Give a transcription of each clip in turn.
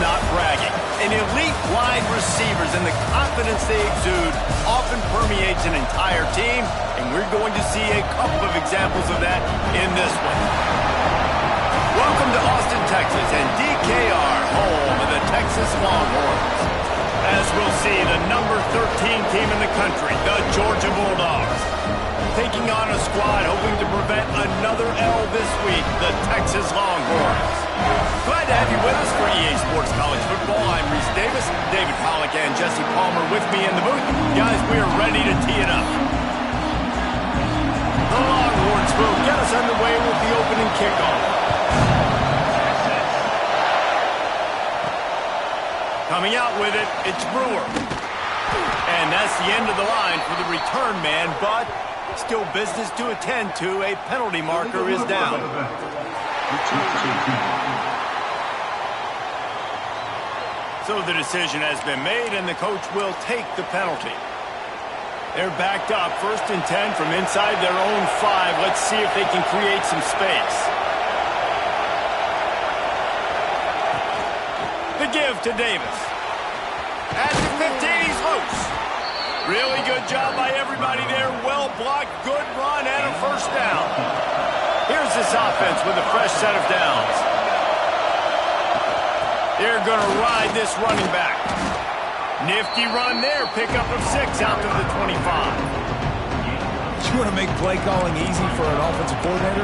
not bragging. An elite wide receivers and the confidence they exude often permeates an entire team, and we're going to see a couple of examples of that in this one. Welcome to Austin, Texas, and DKR, home of the Texas Longhorns. As we'll see, the number 13 team in the country, the Georgia Bulldogs, taking on a squad hoping to prevent another L this week, the Texas Longhorns. Glad to have you with us for EA Sports College Football. I'm Reese Davis, David Pollack, and Jesse Palmer with me in the booth. Guys, we are ready to tee it up. The Longhorns will get us underway with the opening kickoff. Coming out with it, it's Brewer. And that's the end of the line for the return man, but still business to attend to. A penalty marker is down. So the decision has been made, and the coach will take the penalty. They're backed up, 1st and 10 from inside their own 5. Let's see if they can create some space. The give to Davis. At the 15, he's loose. Really good job by everybody there. Well blocked, good run, and a 1st down. Here's this offense with a fresh set of downs. They're going to ride this running back. Nifty run there. Pickup of 6 out to the 25. You want to make play calling easy for an offensive coordinator?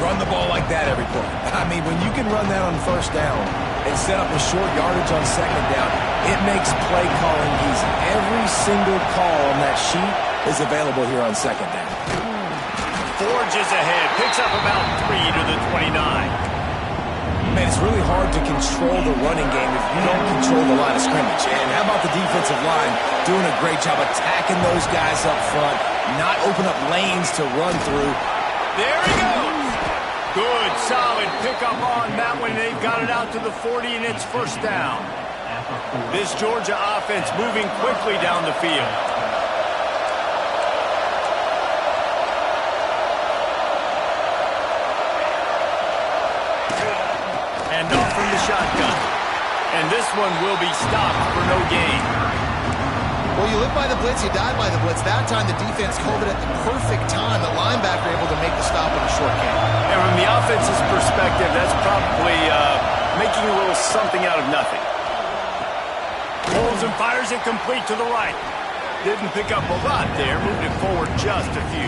Run the ball like that every play. I mean, when you can run that on 1st down and set up a short yardage on 2nd down, it makes play calling easy. Every single call on that sheet is available here on 2nd down. Forges ahead, picks up about 3 to the 29. Man, it's really hard to control the running game if you don't control the line of scrimmage. And how about the defensive line doing a great job attacking those guys up front, not open up lanes to run through. There he goes. Good, solid pickup on that one. They've got it out to the 40, and it's 1st down. This Georgia offense moving quickly down the field. And off from the shotgun. And this one will be stopped for no gain. Well, you live by the blitz, you die by the blitz. That time the defense called it at the perfect time. The linebacker able to make the stop in a short game. And from the offense's perspective, that's probably making a little something out of nothing. Pulls and fires it complete to the right. Didn't pick up a lot there. Moved it forward just a few.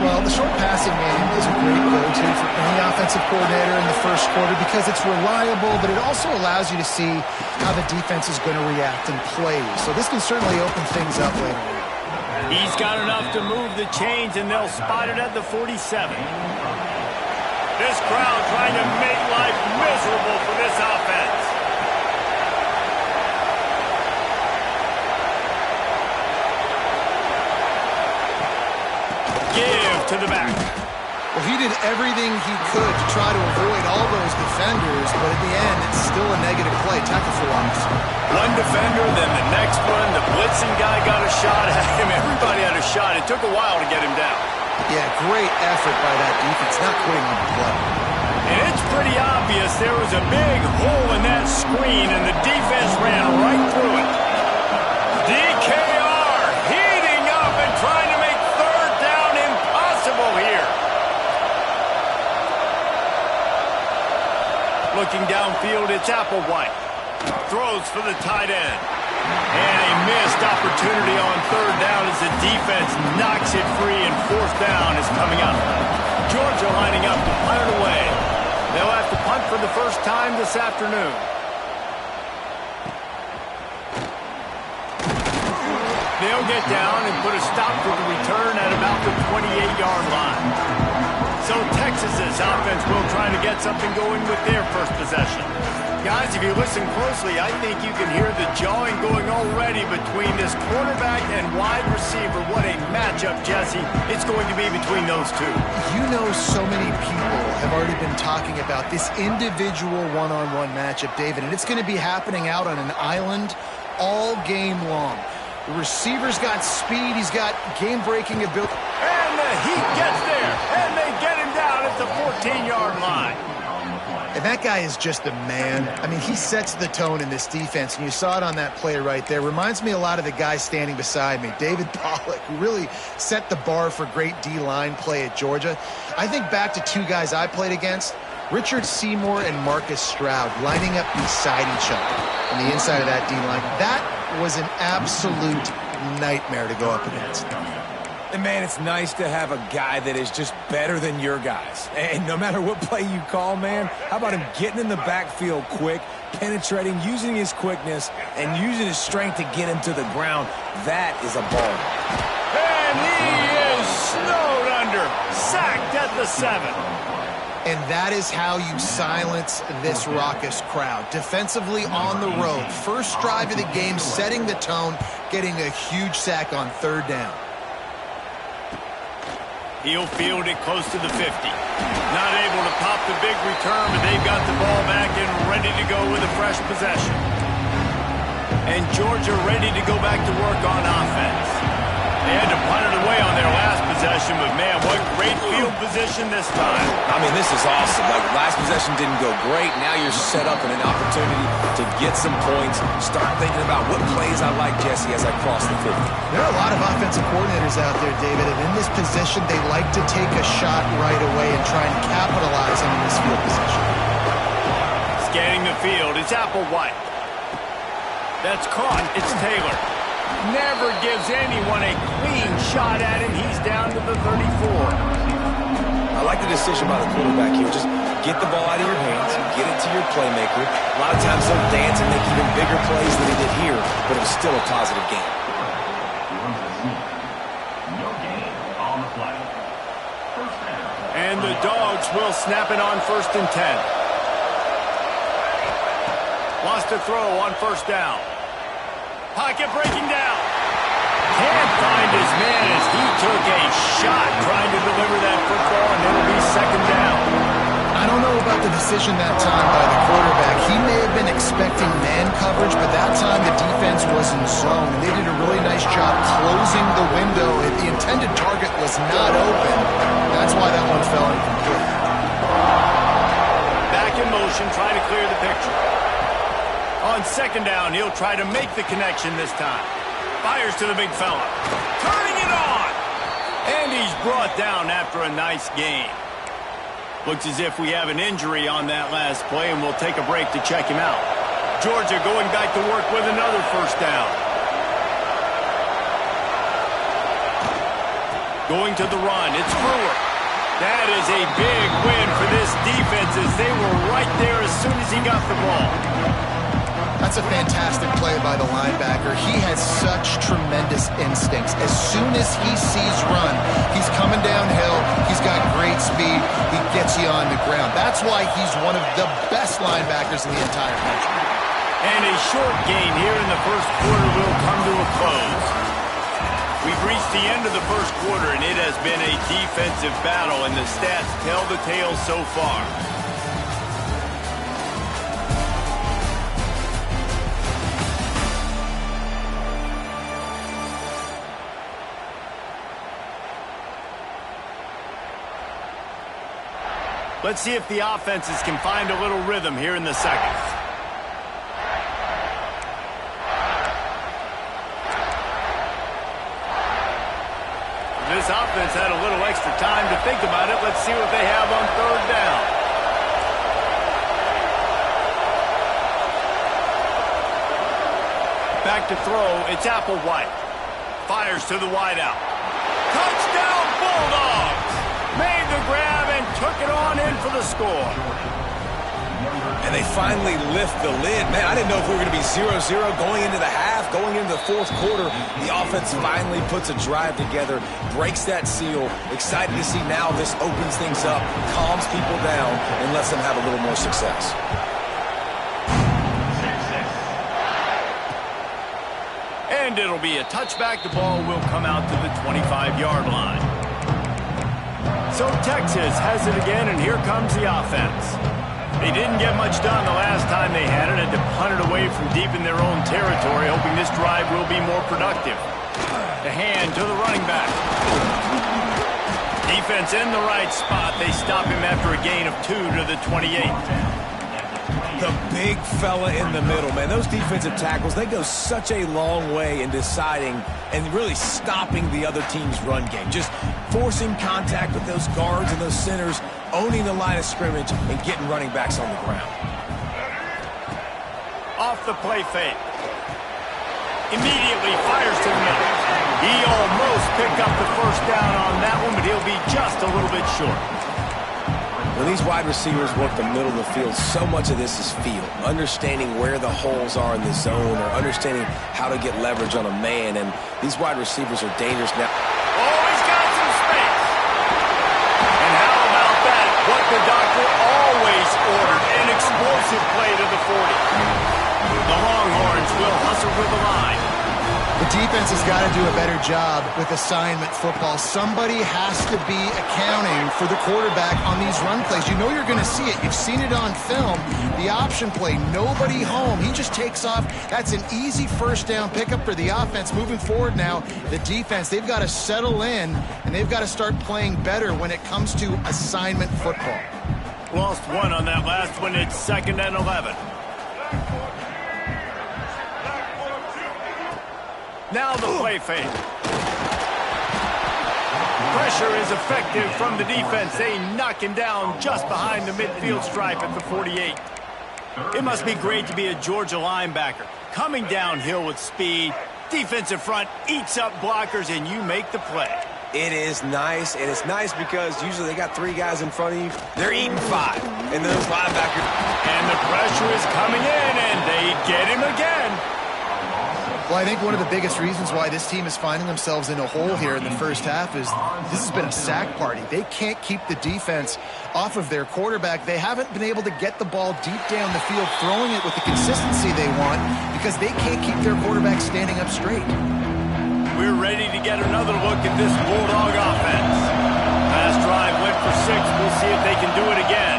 Well, the short passing game is a great go-to for any offensive coordinator in the 1st quarter because it's reliable, but it also allows you to see how the defense is going to react and play. So this can certainly open things up later. He's got enough to move the chains, and they'll spot it at the 47. This crowd trying to make life miserable for this offense. Give to the back. Well, he did everything he could to try to avoid all those defenders, but at the end, it's still a negative play. Tackle for loss. One defender, then the next one. The blitzing guy got a shot at him. Everybody had a shot. It took a while to get him down. Yeah, great effort by that defense, not quitting on the play. And it's pretty obvious there was a big hole in that screen, and the defense ran right through it. DKR heating up and trying to make 3rd down impossible here. Looking downfield, it's Applewhite. Throws for the tight end. And a missed opportunity on 3rd down as the defense knocks it free, and 4th down is coming up. Georgia lining up to punt it away. They'll have to punt for the 1st time this afternoon. They'll get down and put a stop to the return at about the 28-yard line. So Texas's offense will try to get something going with their 1st possession. Guys, if you listen closely, I think you can hear the jawing going already between this quarterback and wide receiver. What a matchup, Jesse, it's going to be between those two. You know, so many people have already been talking about this individual one-on-one matchup, David, and it's going to be happening out on an island all game long. The receiver's got speed, he's got game-breaking ability. And the heat gets there, and they get him down at the 14-yard line. And And that guy is just a man. I mean, he sets the tone in this defense, and you saw it on that play right there. Reminds me a lot of the guy standing beside me, David Pollack, who really set the bar for great D-line play at Georgia. I think back to two guys I played against, Richard Seymour and Marcus Stroud, lining up beside each other on the inside of that D-line. That was an absolute nightmare to go up against. And, man, it's nice to have a guy that is just better than your guys. And no matter what play you call, man, how about him getting in the backfield quick, penetrating, using his quickness, and using his strength to get him to the ground? That is a ball. And he is snowed under, sacked at the 7. And that is how you silence this raucous crowd. Defensively on the road. First drive of the game, setting the tone, getting a huge sack on 3rd down. He'll field it close to the 50. Not able to pop the big return, but they've got the ball back and ready to go with a fresh possession. And Georgia ready to go back to work on offense. They had to punt it away on their last possession, but man, what great field position this time. I mean, this is awesome. Like, last possession didn't go great. Now you're set up in an opportunity to get some points. Start thinking about what plays I like, Jesse, as I cross the 50. There are a lot of offensive coordinators out there, David, and in this position, they like to take a shot right away and try and capitalize on this field position. Scanning the field, it's Applewhite. That's caught, it's Taylor. Never gives anyone a clean shot at him. He's down to the 34. I like the decision by the quarterback here. Just get the ball out of your hands, get it to your playmaker. A lot of times they'll dance and make even bigger plays than he did here, but it was still a positive game. And the Dogs will snap it on 1st and 10. Wants to throw on 1st down. Pocket breaking down. Can't find his man as he took a shot trying to deliver that football, and it'll be 2nd down. I don't know about the decision that time by the quarterback. He may have been expecting man coverage, but that time the defense was in zone. They did a really nice job closing the window. The intended target was not open. That's why that one fell incomplete. Back in motion, trying to clear the picture. On 2nd down, he'll try to make the connection this time. Fires to the big fella. Turning it on! And he's brought down after a nice game. Looks as if we have an injury on that last play, and we'll take a break to check him out. Georgia going back to work with another 1st down. Going to the run, it's Brewer. That is a big win for this defense as they were right there as soon as he got the ball. That's a fantastic play by the linebacker. He has such tremendous instincts. As soon as he sees run, he's coming downhill. He's got great speed. He gets you on the ground. That's why he's one of the best linebackers in the entire country. And a short game here in the 1st quarter will come to a close. We've reached the end of the 1st quarter, and it has been a defensive battle, and the stats tell the tale so far. Let's see if the offenses can find a little rhythm here in the 2nd. This offense had a little extra time to think about it. Let's see what they have on 3rd down. Back to throw, it's Applewhite. Fires to the wideout. Touchdown Bulldogs! Made the grab and took it on in for the score. And they finally lift the lid. Man, I didn't know if we were going to be 0-0 going into the half, going into the 4th quarter. The offense finally puts a drive together, breaks that seal. Excited to see now this opens things up, calms people down, and lets them have a little more success. And it'll be a touchback. The ball will come out to the 25-yard line. So Texas has it again, and here comes the offense. They didn't get much done the last time they had it, had to punt it away from deep in their own territory, hoping this drive will be more productive. The hand to the running back. Defense in the right spot. They stop him after a gain of 2 to the 28. The big fella in the middle, man. Those defensive tackles, they go such a long way in deciding and really stopping the other team's run game. Just forcing contact with those guards and those centers, owning the line of scrimmage, and getting running backs on the ground. Off the play fake. Immediately fires to the middle. He almost picked up the first down on that one, but he'll be just a little bit short. When these wide receivers work the middle of the field, so much of this is feel. Understanding where the holes are in the zone or understanding how to get leverage on a man. And these wide receivers are dangerous now. Oh, he's got some space. And how about that? What the doctor always ordered, an explosive play to the 40. The Longhorns will hustle for the line. The defense has got to do a better job with assignment football. Somebody has to be accounting for the quarterback on these run plays. You know you're going to see it. You've seen it on film. The option play, nobody home. He just takes off. That's an easy first down pickup for the offense. Moving forward now, the defense, they've got to settle in, and they've got to start playing better when it comes to assignment football. Lost one on that last one. It's 2nd and 11. Now the play fake. Pressure is effective from the defense. They knock him down just behind the midfield stripe at the 48. It must be great to be a Georgia linebacker. Coming downhill with speed. Defensive front eats up blockers, and you make the play. It is nice, and it's nice because usually they got 3 guys in front of you. They're eating 5, and those linebackers. And the pressure is coming in, and they get him again. Well, I think one of the biggest reasons why this team is finding themselves in a hole here in the first half is this has been a sack party. They can't keep the defense off of their quarterback. They haven't been able to get the ball deep down the field, throwing it with the consistency they want because they can't keep their quarterback standing up straight. We're ready to get another look at this Bulldog offense. Last drive went for 6. We'll see if they can do it again.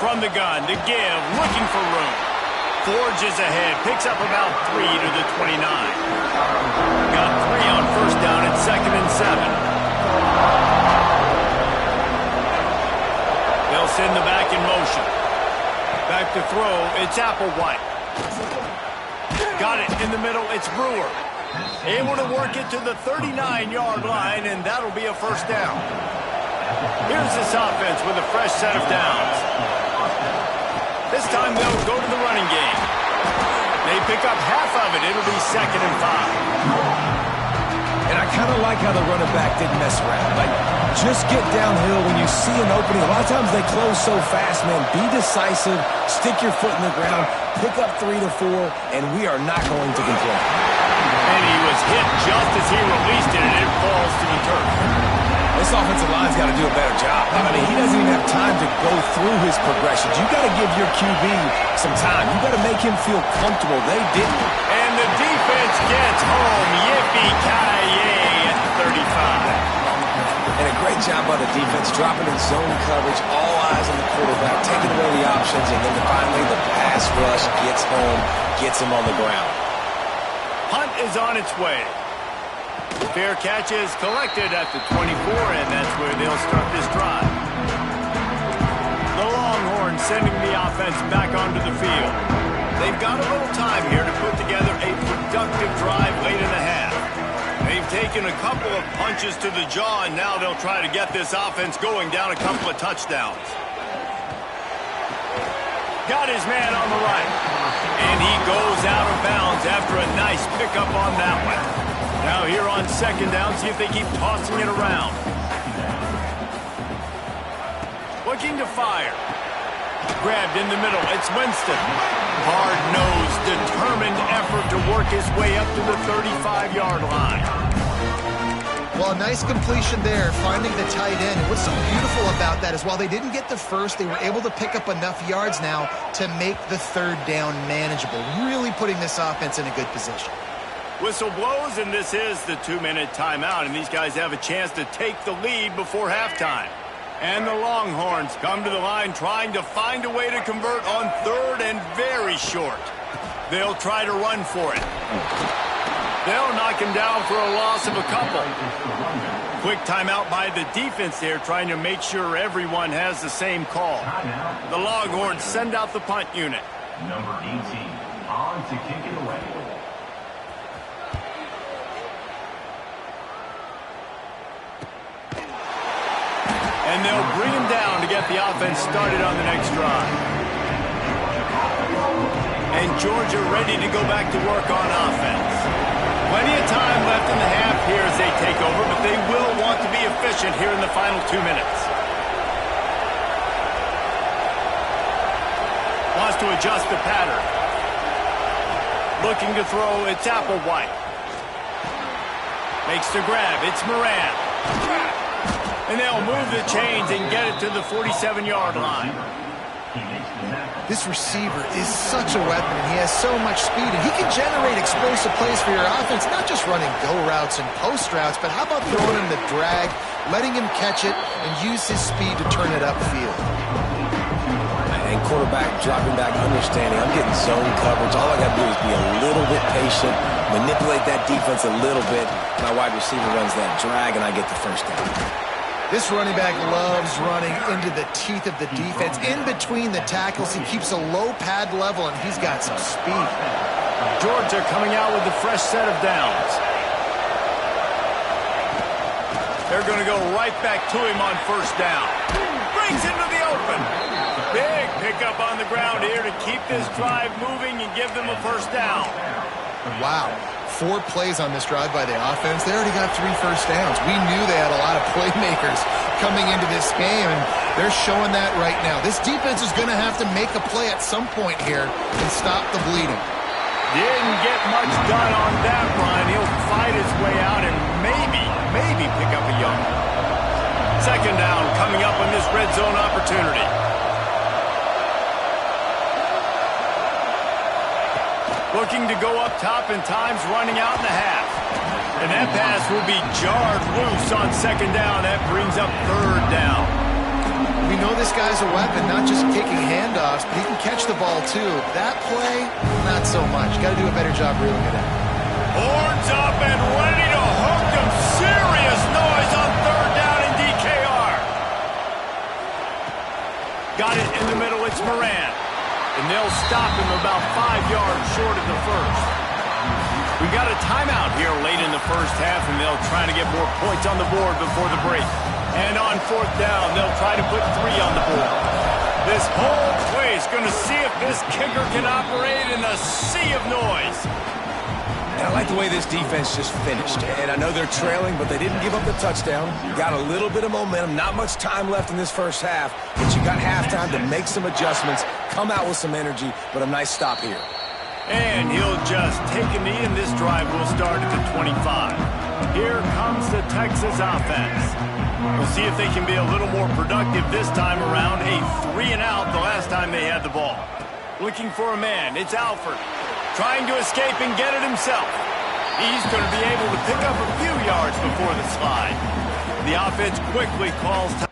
From the gun, to give, looking for room. Forges ahead, picks up about 3 to the 29. Got 3 on first down at 2nd and 7. They'll send the back in motion. Back to throw, it's Applewhite. Got it in the middle, it's Brewer. Able to work it to the 39-yard line, and that'll be a first down. Here's this offense with a fresh set of downs. This time they'll go to the running game. They pick up half of it. It'll be 2nd and 5. And I kind of like how the running back didn't mess around. Like, just get downhill when you see an opening. A lot of times they close so fast, man. Be decisive. Stick your foot in the ground. Pick up 3 to 4, and we are not going to complain. And he was hit just as he released it, and it falls to the turf. This offensive line's got to do a better job. I mean, he doesn't even have time to go through his progressions. You got to give your QB some time. You got to make him feel comfortable. They didn't. And the defense gets home. Yippee-ki-yay at 35. And a great job by the defense, dropping in zone coverage, all eyes on the quarterback, taking away the options, and then finally the pass rush gets home, gets him on the ground. Punt is on its way. Fair catch is collected at the 24, and that's where they'll start this drive. The Longhorns sending the offense back onto the field. They've got a little time here to put together a productive drive late in the half. They've taken a couple of punches to the jaw, and now they'll try to get this offense going down a couple of touchdowns. Got his man on the right, and he goes out of bounds after a nice pickup on that one. Now here on 2nd down, see if they keep tossing it around. Looking to fire. Grabbed in the middle, it's Winston. Hard-nosed, determined effort to work his way up to the 35-yard line. Well, a nice completion there, finding the tight end. And what's so beautiful about that is while they didn't get the first, they were able to pick up enough yards now to make the 3rd down manageable, really putting this offense in a good position. Whistle blows, and this is the 2-minute timeout, and these guys have a chance to take the lead before halftime. And the Longhorns come to the line trying to find a way to convert on 3rd and very short. They'll try to run for it. They'll knock him down for a loss of a couple. Quick timeout by the defense there, trying to make sure everyone has the same call. The Longhorns send out the punt unit. Number 18, on to kick it away. And they'll bring him down to get the offense started on the next drive. And Georgia ready to go back to work on offense. Plenty of time left in the half here as they take over, but they will want to be efficient here in the final 2 minutes. Wants to adjust the pattern. Looking to throw, it's Applewhite. Makes the grab, it's Moran. And they'll move the chains and get it to the 47-yard line. This receiver is such a weapon, and he has so much speed, and he can generate explosive plays for your offense, not just running go routes and post routes, but how about throwing him the drag, letting him catch it, and use his speed to turn it upfield. And quarterback dropping back, understanding I'm getting zone coverage. All I got to do is be a little bit patient, manipulate that defense a little bit. My wide receiver runs that drag, and I get the first down. This running back loves running into the teeth of the defense. In between the tackles, he keeps a low pad level, and he's got some speed. Georgia coming out with a fresh set of downs. They're going to go right back to him on first down. Brings into the open. Big pickup on the ground here to keep this drive moving and give them a first down. Wow. 4 plays on this drive by the offense. They already got 3 first downs. We knew they had a lot of playmakers coming into this game, and they're showing that right now. This defense is going to have to make a play at some point here and stop the bleeding. Didn't get much done on that run. He'll fight his way out and maybe pick up a yard. Second down coming up on this red zone opportunity. Looking to go up top, and time's running out in the half. And that pass will be jarred loose on second down. That brings up third down. We know this guy's a weapon, not just kicking handoffs, but he can catch the ball too. That play, not so much. Got to do a better job reeling it in. Horns up and ready to hook them. Serious noise on third down in DKR. Got it in the middle. It's Moran. And they'll stop him about 5 yards short of the first. We got a timeout here late in the first half, and they'll try to get more points on the board before the break. And on fourth down, they'll try to put 3 on the board. This whole play is going to see if this kicker can operate in a sea of noise. And I like the way this defense just finished. And I know they're trailing, but they didn't give up the touchdown. Got a little bit of momentum. Not much time left in this first half, but you got halftime to make some adjustments, come out with some energy, but a nice stop here. And he'll just take a knee, and this drive will start at the 25. Here comes the Texas offense. We'll see if they can be a little more productive this time around. A 3-and-out the last time they had the ball. Looking for a man. It's Alford. Trying to escape and get it himself. He's going to be able to pick up a few yards before the slide. The offense quickly calls time.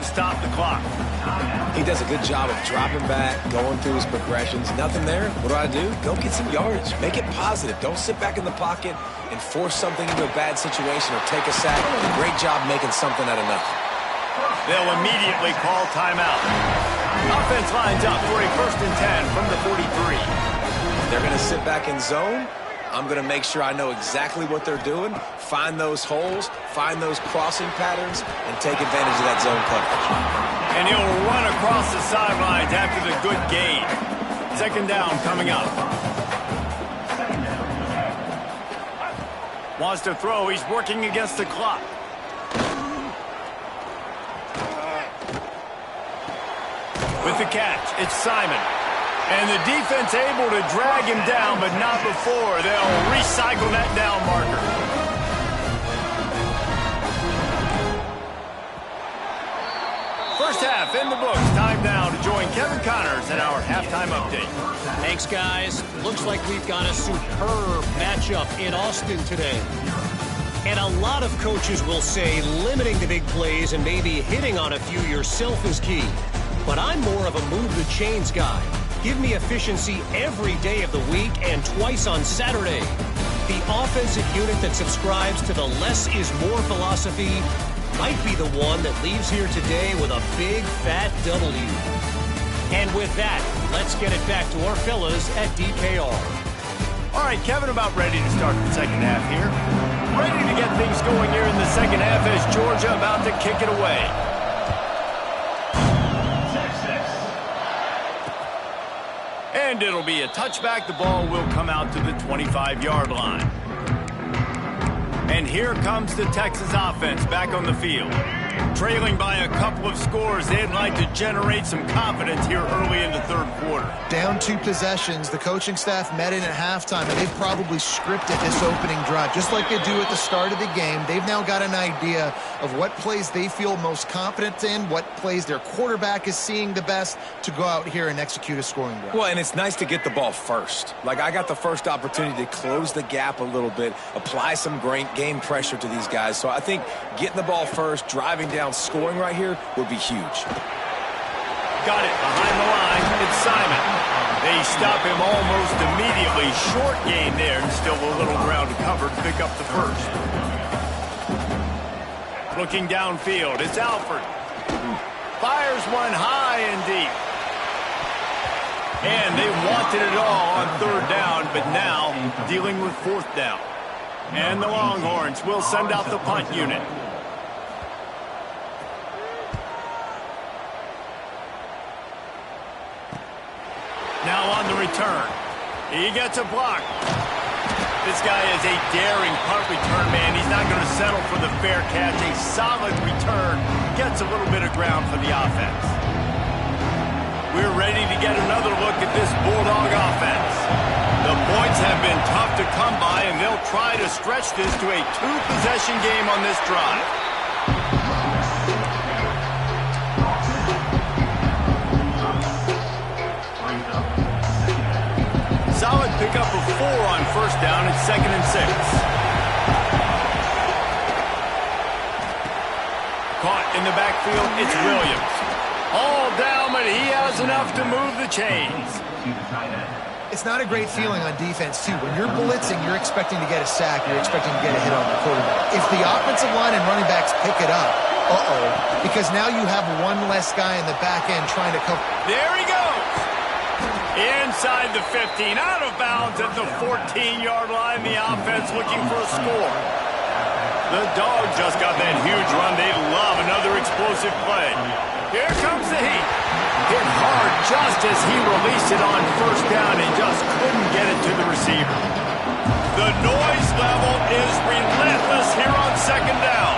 Stop the clock. He does a good job of dropping back, going through his progressions. Nothing there. What do? Go get some yards. Make it positive. Don't sit back in the pocket and force something into a bad situation or take a sack. Great job making something out of nothing. They'll immediately call timeout. Offense lines up for a 1st and 10 from the 43. They're going to sit back in zone. I'm going to make sure I know exactly what they're doing, find those holes, find those crossing patterns, and take advantage of that zone coverage. And he'll run across the sidelines after the good gain. Second down coming up. Wants to throw. He's working against the clock. With the catch, it's Simon. And the defense able to drag him down, but not before. They'll recycle that down marker. First half in the books. Time now to join Kevin Connors in our halftime update. Thanks, guys. Looks like we've got a superb matchup in Austin today. And a lot of coaches will say limiting the big plays and maybe hitting on a few yourself is key. But I'm more of a move the chains guy. Give me efficiency every day of the week and twice on Saturday. The offensive unit that subscribes to the less is more philosophy might be the one that leaves here today with a big, fat W. And with that, let's get it back to our fellas at DKR. All right, Kevin, about ready to start the second half here. Ready to get things going here in the second half as Georgia about to kick it away. And it'll be a touchback. The ball will come out to the 25-yard line. And here comes the Texas offense back on the field. Trailing by a couple of scores, they'd like to generate some confidence here early in the third quarter. Down 2 possessions, the coaching staff met in at halftime, and they've probably scripted this opening drive. Just like they do at the start of the game, they've now got an idea of what plays they feel most confident in, what plays their quarterback is seeing the best to go out here and execute a scoring drive. Well, and it's nice to get the ball first. Like, I got the first opportunity to close the gap a little bit, apply some great game pressure to these guys. So I think getting the ball first, driving down, scoring right here would be huge. Got it behind the line. It's Simon. They stop him almost immediately. Short gain there and still a little ground to cover to pick up the first. Looking downfield, it's Alford. Fires one high and deep. And they wanted it all on third down, but now dealing with fourth down. And the Longhorns will send out the punt unit. Now on the return. He gets a block. This guy is a daring punt return man. He's not going to settle for the fair catch. A solid return. Gets a little bit of ground for the offense. We're ready to get another look at this Bulldog offense. The points have been tough to come by, and they'll try to stretch this to a 2-possession game on this drive. Solid pickup of 4 on first down. It's 2nd and 6. Caught in the backfield, it's Williams. All down, but he has enough to move the chains. It's not a great feeling on defense, too. When you're blitzing, you're expecting to get a sack. You're expecting to get a hit on the quarterback. If the offensive line and running backs pick it up, because now you have one less guy in the back end trying to cover. There he goes. Inside the 15, out of bounds at the 14-yard line. The offense looking for a score. The Dogs just got that huge run. They love another explosive play. Here comes the heat. Hit hard just as he released it on first down and just couldn't get it to the receiver. The noise level is relentless here on second down.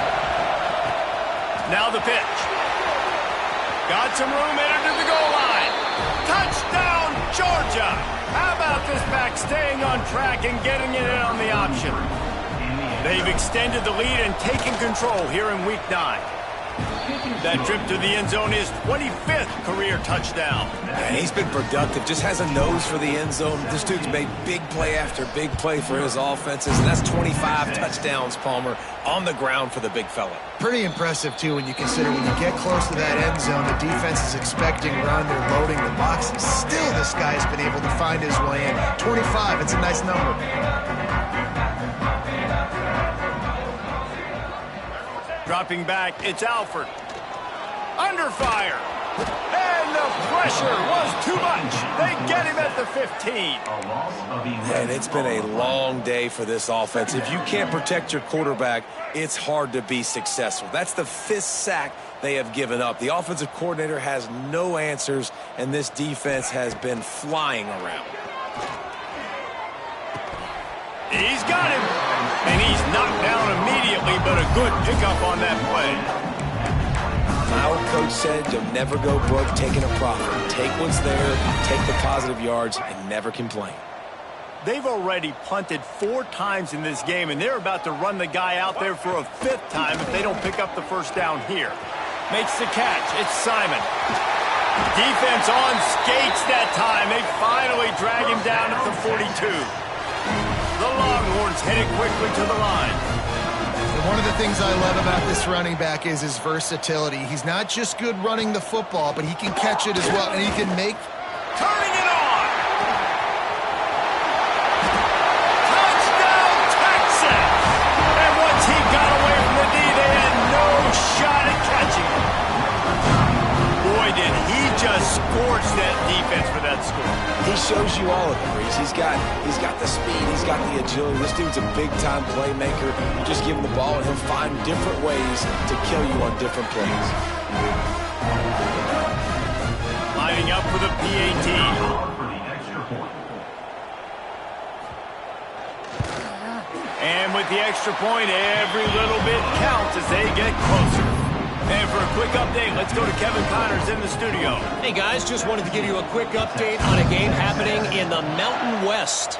Now the pitch. Got some room entered to the goal line. Touchdown, Georgia! How about this back staying on track and getting it in on the option? They've extended the lead and taken control here in Week 9. That trip to the end zone is 25th career touchdown. And he's been productive, just has a nose for the end zone. This dude's made big play after big play for his offenses, and that's 25 touchdowns, Palmer, on the ground for the big fella. Pretty impressive, too, when you consider when you get close to that end zone, the defense is expecting run, they're loading the box. Still, this guy's been able to find his way in. 25, it's a nice number. Dropping back, it's Alford. Under fire. And the pressure was too much. They get him at the 15. And it's been a long day for this offense. If you can't protect your quarterback, it's hard to be successful. That's the 5th sack they have given up. The offensive coordinator has no answers, and this defense has been flying around. He's got him. And he's knocked down immediately, but a good pickup on that play. My old coach said you'll never go broke taking a profit. Take what's there, take the positive yards, and never complain. They've already punted 4 times in this game, and they're about to run the guy out there for a 5th time if they don't pick up the first down here. Makes the catch. It's Simon. Defense on skates that time. They finally drag him down at the 42. The Longhorns headed quickly to the line. And one of the things I love about this running back is his versatility. He's not just good running the football, but he can catch it as well, and he can make... Turning it on! Touchdown, that score. He shows you all of it, Reese. He's got the speed. He's got the agility. This dude's a big-time playmaker. You just give him the ball, and he'll find different ways to kill you on different plays. Lining up for the PAT. For the extra point. And with the extra point, every little bit counts as they get closer. And for a quick update, let's go to Kevin Connors in the studio. Hey, guys, just wanted to give you a quick update on a game happening in the Mountain West.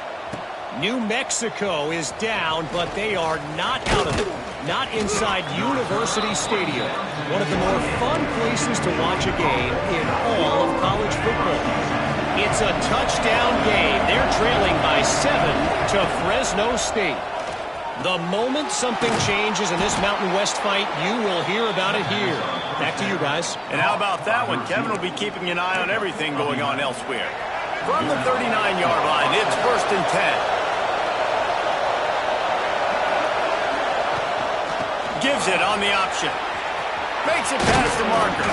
New Mexico is down, but they are not out of it. Not inside University Stadium, one of the more fun places to watch a game in all of college football. It's a touchdown game. They're trailing by 7 to Fresno State. The moment something changes in this Mountain West fight, you will hear about it here. Back to you guys. And how about that one? Kevin will be keeping an eye on everything going on elsewhere. From the 39-yard line, it's 1st and 10. Gives it on the option. Makes it past the marker.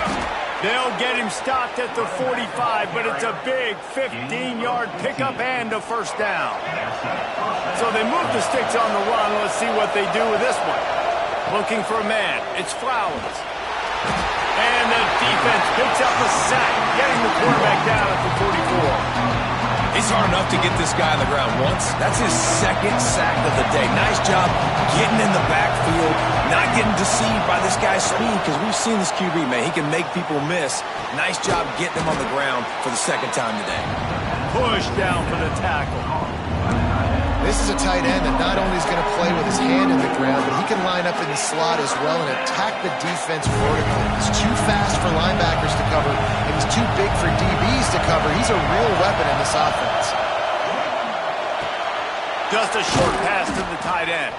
They'll get him stopped at the 45, but it's a big 15-yard pickup and a first down. So they move the sticks on the run. Let's see what they do with this one. Looking for a man. It's Flowers. And the defense picks up a sack, getting the quarterback down at the 44. It's hard enough to get this guy on the ground once. That's his second sack of the day. Nice job getting in the backfield, not getting deceived by this guy's speed, because we've seen this QB, man. He can make people miss. Nice job getting him on the ground for the second time today. Push down for the tackle. This is a tight end that not only is going to play with his hand in the ground, but he can line up in the slot as well and attack the defense vertically. He's too fast for linebackers to cover, and he's too big for DBs to cover. He's a real weapon in this offense. Just a short pass to the tight end.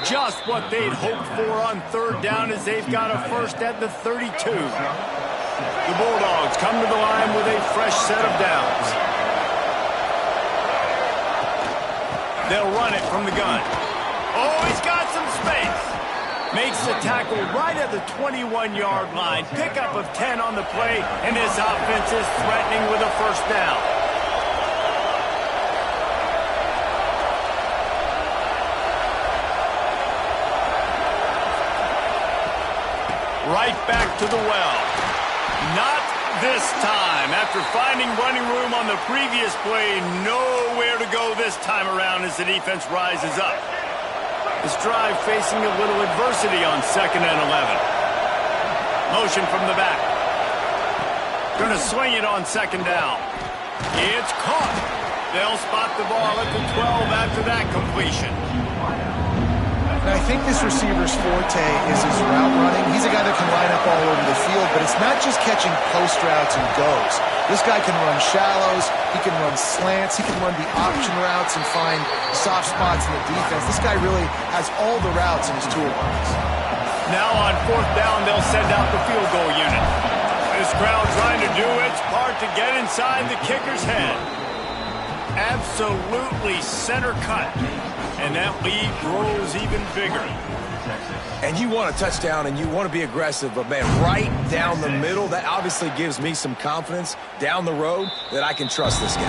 Just what they'd hoped for on 3rd down as they've got a first at the 32. The Bulldogs come to the line with a fresh set of downs. They'll run it from the gun. Oh, he's got some space. Makes the tackle right at the 21-yard line. Pickup of 10 on the play, and this offense is threatening with a first down. Right back to the well. Not this time. After finding running room on the previous play, nowhere to go this time around as the defense rises up. This drive facing a little adversity on 2nd and 11. Motion from the back. Going to swing it on 2nd down. It's caught. They'll spot the ball at the 12 after that completion. And I think this receiver's forte is his route running. He's a guy that can line up all over the field, but it's not just catching post routes and goes. This guy can run shallows, he can run slants, he can run the option routes and find soft spots in the defense. This guy really has all the routes in his toolbox. Now on 4th down, they'll send out the field goal unit. This crowd trying to do its part to get inside the kicker's head. Absolutely center cut. And that lead grows even bigger. And you want a touchdown and you want to be aggressive, but man, right down the middle, that obviously gives me some confidence down the road that I can trust this guy.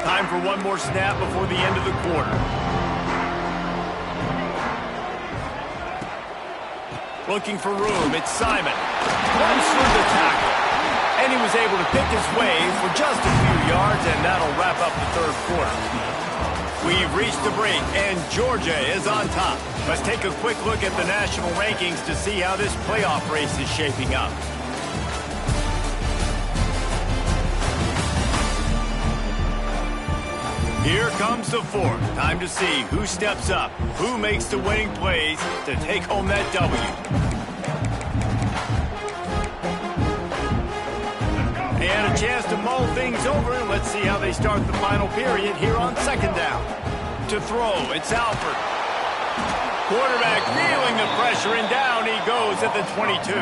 Time for one more snap before the end of the quarter. Looking for room, it's Simon. Runs through the tackle. And he was able to pick his way for just a few yards, and that'll wrap up the 3rd quarter. We've reached the break, and Georgia is on top. Let's take a quick look at the national rankings to see how this playoff race is shaping up. Here comes the 4th. Time to see who steps up, who makes the winning plays to take home that W. And a chance to mull things over. Let's see how they start the final period here on 2nd down. To throw, it's Alford. Quarterback feeling the pressure, and down he goes at the 22.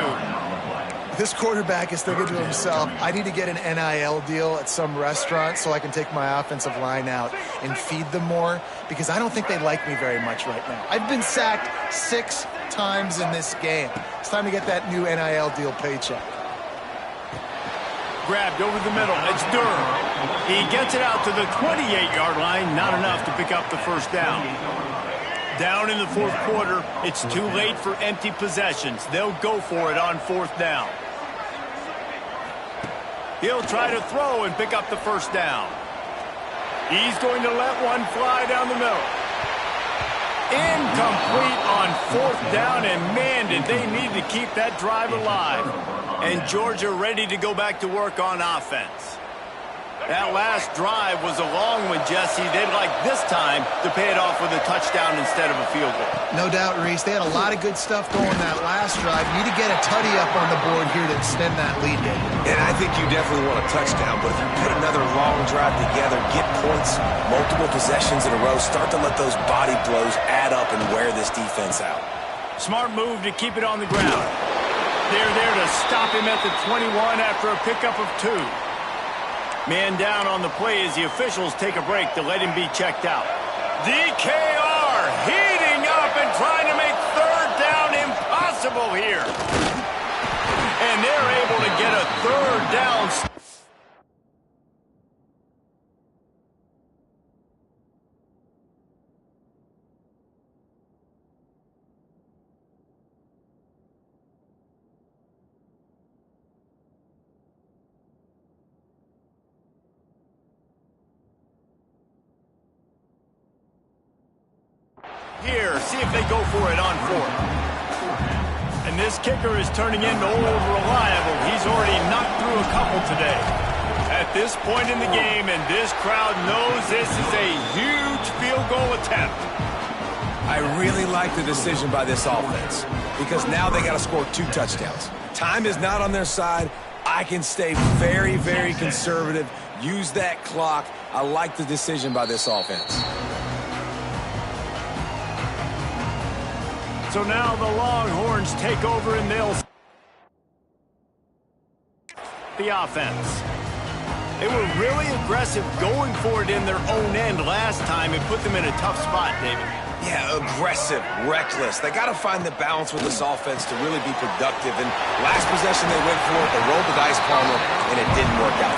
This quarterback is thinking to himself, I need to get an NIL deal at some restaurant so I can take my offensive line out and feed them more, because I don't think they like me very much right now. I've been sacked 6 times in this game. It's time to get that new NIL deal paycheck. Grabbed over the middle. It's Durham. He gets it out to the 28-yard line. Not enough to pick up the first down. Down in the fourth quarter, it's too late for empty possessions. They'll go for it on fourth down. He'll try to throw and pick up the first down. He's going to let one fly down the middle. Incomplete on fourth down, and man, did they need to keep that drive alive. And Georgia ready to go back to work on offense. That last drive was a long one, Jesse. They'd like this time to pay it off with a touchdown instead of a field goal. No doubt, Reese. They had a lot of good stuff going that last drive. You need to get a tutty up on the board here to extend that lead, David. And I think you definitely want a touchdown, but if you put another long drive together, get points, multiple possessions in a row, start to let those body blows add up and wear this defense out. Smart move to keep it on the ground. They're there to stop him at the 21 after a pickup of 2. Man down on the play as the officials take a break to let him be checked out. DKR heating up and trying to make third down impossible here. And they're able to get a third down. Here, see if they go for it on fourth. And this kicker is turning into old reliable. He's already knocked through a couple today. At this point in the game, and this crowd knows this is a huge field goal attempt. I really like the decision by this offense, because now they got to score 2 touchdowns. Time is not on their side. I can stay very, very conservative, use that clock. I like the decision by this offense. So now the Longhorns take over and they'll the offense. They were really aggressive going for it in their own end last time. It put them in a tough spot, David. Yeah, aggressive, reckless. They got to find the balance with this offense to really be productive. And last possession they went for it, they rolled the dice, Palmer, and it didn't work out.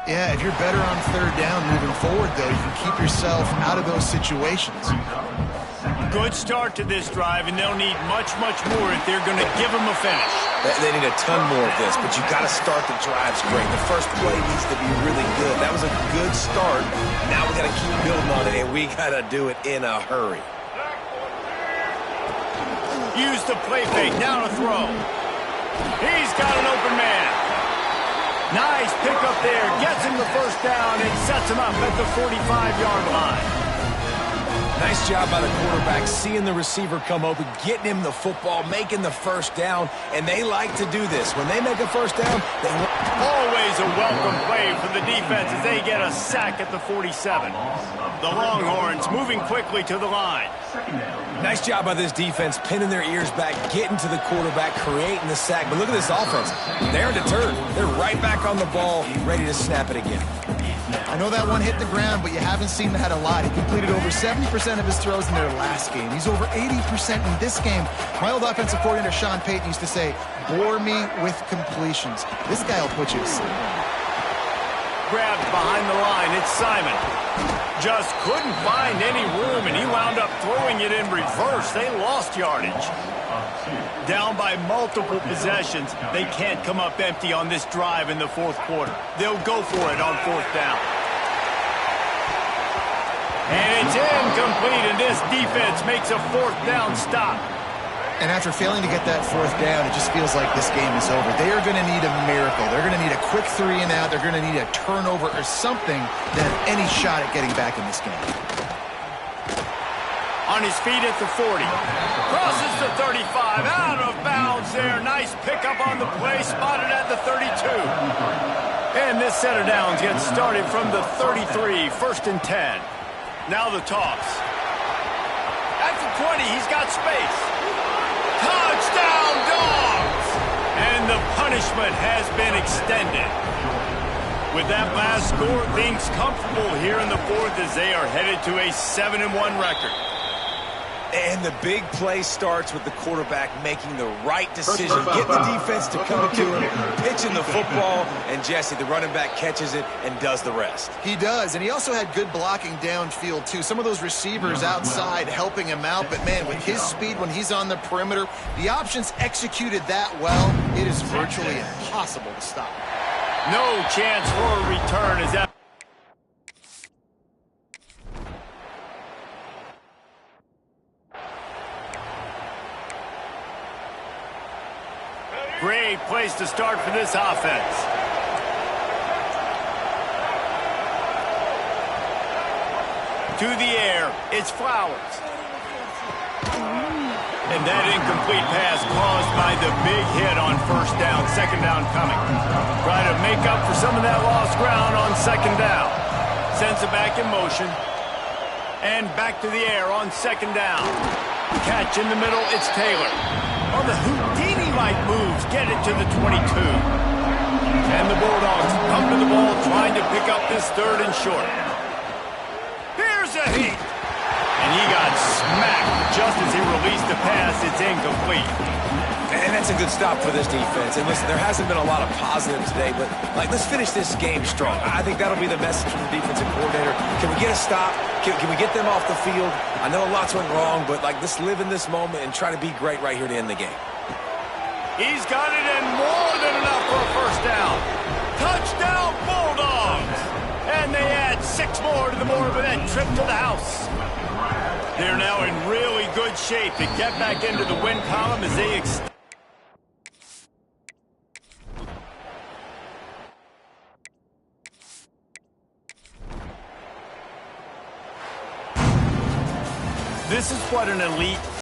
Yeah, if you're better on third down moving forward, though, you can keep yourself out of those situations. Good start to this drive, and they'll need much, much more if they're going to give them a finish. They need a ton more of this, but you got to start the drives great. The first play needs to be really good. That was a good start. Now we got to keep building on it, and we got to do it in a hurry. Use the play fake. Now to throw. He's got an open man. Nice pickup there. Gets him the first down and sets him up at the 45-yard line. Nice job by the quarterback, seeing the receiver come open, getting him the football, making the first down, and they like to do this. When they make a first down, they always a welcome play for the defense as they get a sack at the 47. The Longhorns moving quickly to the line. Nice job by this defense, pinning their ears back, getting to the quarterback, creating the sack. But look at this offense. They're deterred. They're right back on the ball, ready to snap it again. I know that one hit the ground, but you haven't seen that a lot. He completed over 70% of his throws in their last game. He's over 80% in this game. My old offensive coordinator, Sean Payton, used to say, bore me with completions. This guy will put you to sleep. Grabbed behind the line. It's Simon. Just couldn't find any room, and he wound up throwing it in reverse. They lost yardage. Down by multiple possessions, they can't come up empty on this drive in the fourth quarter. They'll go for it on fourth down. And it's incomplete, and this defense makes a fourth down stop. And after failing to get that fourth down, it just feels like this game is over. They are going to need a miracle. They're going to need a quick 3-and-out. They're going to need a turnover or something to have any shot at getting back in this game. On his feet at the 40. Crosses the 35. Out of bounds there. Nice pickup on the play. Spotted at the 32. And this set of downs gets started from the 33. 1st and 10. Now the toss. At the 20, he's got space. Touchdown, Dogs! And the punishment has been extended. With that last score, things comfortable here in the fourth as they are headed to a 7-1 record. And the big play starts with the quarterback making the right decision, getting the defense to come to him, pitching the football, and Jesse, the running back, catches it and does the rest. He does, and he also had good blocking downfield, too. Some of those receivers outside helping him out, but, man, with his speed when he's on the perimeter, the options executed that well, it is virtually impossible to stop. No chance for a return as that. Great place to start for this offense. To the air, it's Flowers. And that incomplete pass caused by the big hit on first down, second down coming. Try to make up for some of that lost ground on second down. Sends it back in motion. And back to the air on second down. Catch in the middle, it's Taylor. On the Houdini-like moves, get it to the 22. And the Bulldogs come to the ball, trying to pick up this 3rd and short. Here's a heat. And he got smacked just as he released the pass. It's incomplete. And that's a good stop for this defense. And listen, there hasn't been a lot of positives today, but, let's finish this game strong. I think that'll be the message from the defensive coordinator. Can we get a stop? Can we get them off the field? I know lots went wrong, but, let's live in this moment and try to be great right here to end the game. He's got it and more than enough for a first down. Touchdown, Bulldogs! And they add 6 more to the board with that trip to the house. They're now in really good shape to get back into the win column as they extend. This is what an elite